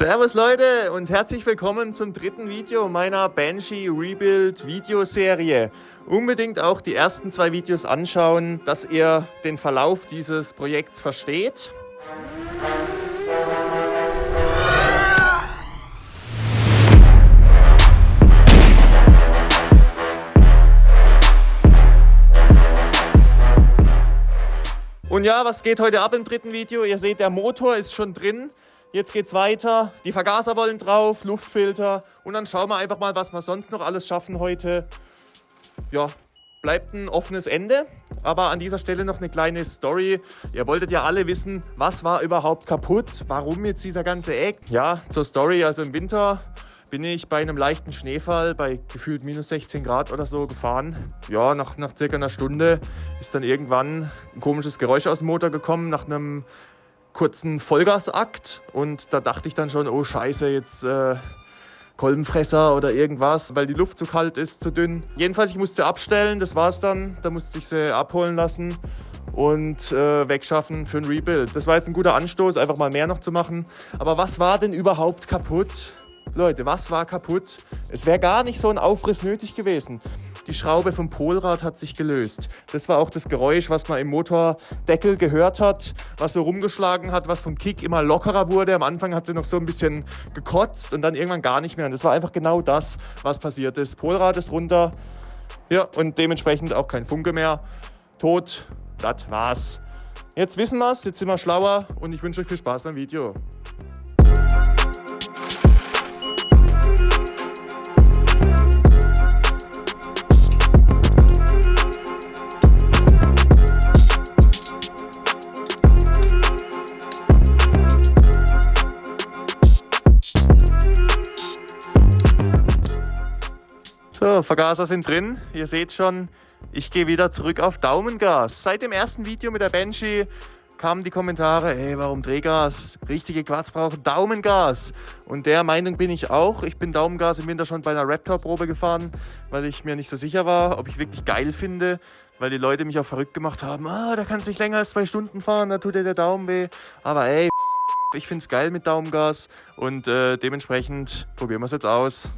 Servus Leute und herzlich willkommen zum dritten Video meiner Banshee Rebuild Videoserie. Unbedingt auch die ersten 2 Videos anschauen, dass ihr den Verlauf dieses Projekts versteht. Und ja, was geht heute ab im dritten Video? Ihr seht, der Motor ist schon drin. Jetzt geht's weiter. Die Vergaser wollen drauf, Luftfilter. Und dann schauen wir einfach mal, was wir sonst noch alles schaffen heute. Ja, bleibt ein offenes Ende. Aber an dieser Stelle noch eine kleine Story. Ihr wolltet ja alle wissen, was war überhaupt kaputt? Warum jetzt dieser ganze Eck? Ja, zur Story. Also im Winter bin ich bei einem leichten Schneefall bei gefühlt minus 16 Grad oder so gefahren. Ja, nach circa einer Stunde ist dann irgendwann ein komisches Geräusch aus dem Motor gekommen, nach einem kurzen Vollgasakt. Und da dachte ich dann schon, oh Scheiße, jetzt Kolbenfresser oder irgendwas, weil die Luft zu kalt ist, zu dünn. Jedenfalls, ich musste abstellen, das war's dann. Da musste ich sie abholen lassen und wegschaffen für ein Rebuild. Das war jetzt ein guter Anstoß, einfach mal mehr noch zu machen. Aber was war denn überhaupt kaputt? Leute, was war kaputt? Es wäre gar nicht so ein Aufriss nötig gewesen. Die Schraube vom Polrad hat sich gelöst. Das war auch das Geräusch, was man im Motordeckel gehört hat, was so rumgeschlagen hat, was vom Kick immer lockerer wurde. Am Anfang hat sie noch so ein bisschen gekotzt und dann irgendwann gar nicht mehr. Und das war einfach genau das, was passiert ist. Polrad ist runter, ja, und dementsprechend auch kein Funke mehr. Tot, das war's. Jetzt wissen wir's, jetzt sind wir schlauer und ich wünsche euch viel Spaß beim Video. So, Vergaser sind drin. Ihr seht schon, ich gehe wieder zurück auf Daumengas. Seit dem ersten Video mit der Banshee kamen die Kommentare, ey, warum Drehgas? Richtige Quads brauchen Daumengas. Und der Meinung bin ich auch. Ich bin Daumengas im Winter schon bei einer Raptor-Probe gefahren, weil ich mir nicht so sicher war, ob ich es wirklich geil finde, weil die Leute mich auch verrückt gemacht haben. Da kannst du nicht länger als 2 Stunden fahren, da tut dir der Daumen weh. Aber ey, ich finde es geil mit Daumengas und dementsprechend probieren wir es jetzt aus.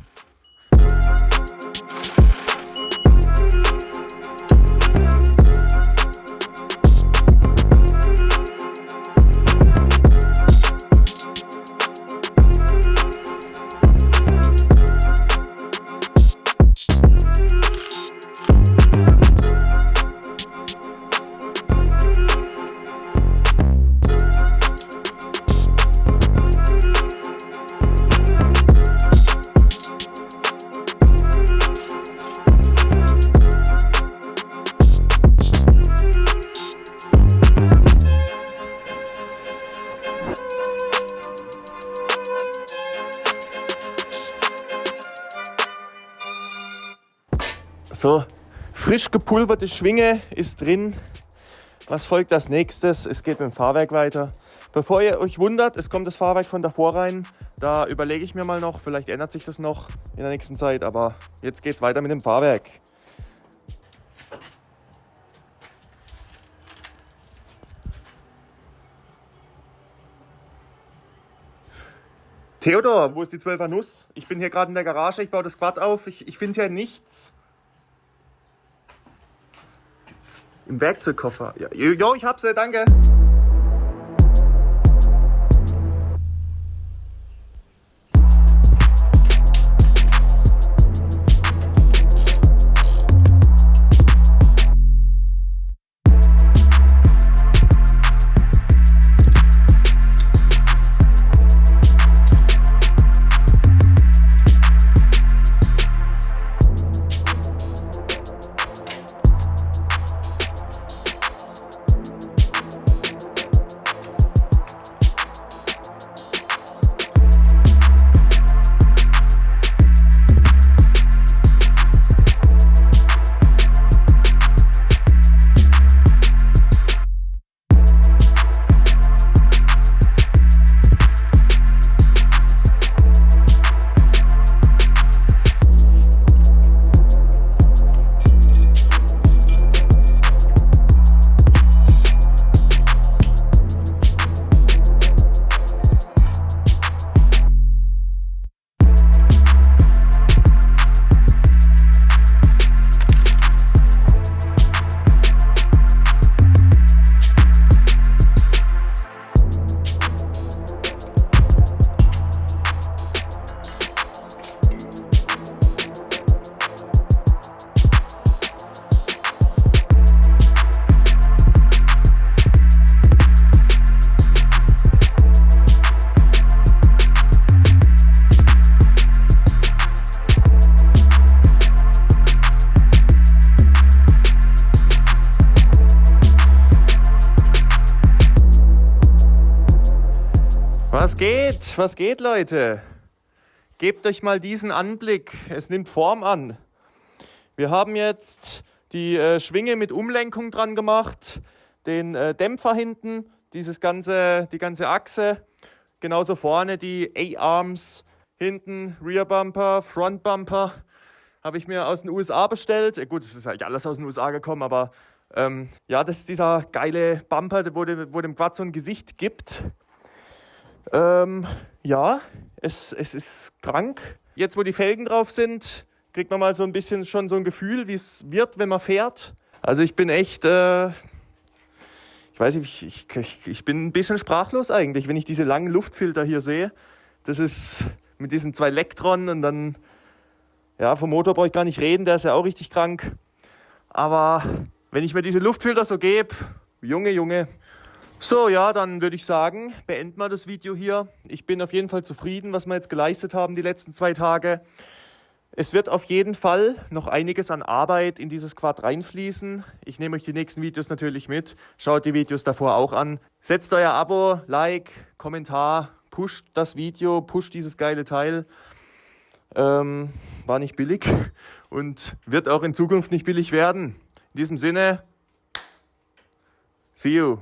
So, frisch gepulverte Schwinge ist drin. Was folgt als nächstes? Es geht mit dem Fahrwerk weiter. Bevor ihr euch wundert, es kommt das Fahrwerk von davor rein. Da überlege ich mir mal noch, vielleicht ändert sich das noch in der nächsten Zeit. Aber jetzt geht es weiter mit dem Fahrwerk. Theodor, wo ist die 12er Nuss? Ich bin hier gerade in der Garage, ich baue das Quad auf. Ich finde hier nichts. Im Werkzeugkoffer. Ja, jo, ich hab's, danke. Was geht? Was geht, Leute? Gebt euch mal diesen Anblick. Es nimmt Form an. Wir haben jetzt die Schwinge mit Umlenkung dran gemacht, den Dämpfer hinten, die ganze Achse, genauso vorne die A-Arms, hinten Rear Bumper, Front Bumper, habe ich mir aus den USA bestellt. Gut, es ist eigentlich alles aus den USA gekommen, aber ja, das ist dieser geile Bumper, wo dem Quad so ein Gesicht gibt. Ja, es ist krank. Jetzt, wo die Felgen drauf sind, kriegt man mal so ein bisschen schon so ein Gefühl, wie es wird, wenn man fährt. Also ich bin echt, ich weiß nicht, ich bin ein bisschen sprachlos eigentlich, wenn ich diese langen Luftfilter hier sehe. Das ist mit diesen 2 Lectron und dann, ja, vom Motor brauche ich gar nicht reden, der ist ja auch richtig krank. Aber wenn ich mir diese Luftfilter so gebe, Junge. So, ja, dann würde ich sagen, beenden wir das Video hier. Ich bin auf jeden Fall zufrieden, was wir jetzt geleistet haben die letzten 2 Tage. Es wird auf jeden Fall noch einiges an Arbeit in dieses Quad reinfließen. Ich nehme euch die nächsten Videos natürlich mit. Schaut die Videos davor auch an. Setzt euer Abo, Like, Kommentar, pusht das Video, pusht dieses geile Teil. War nicht billig und wird auch in Zukunft nicht billig werden. In diesem Sinne, see you.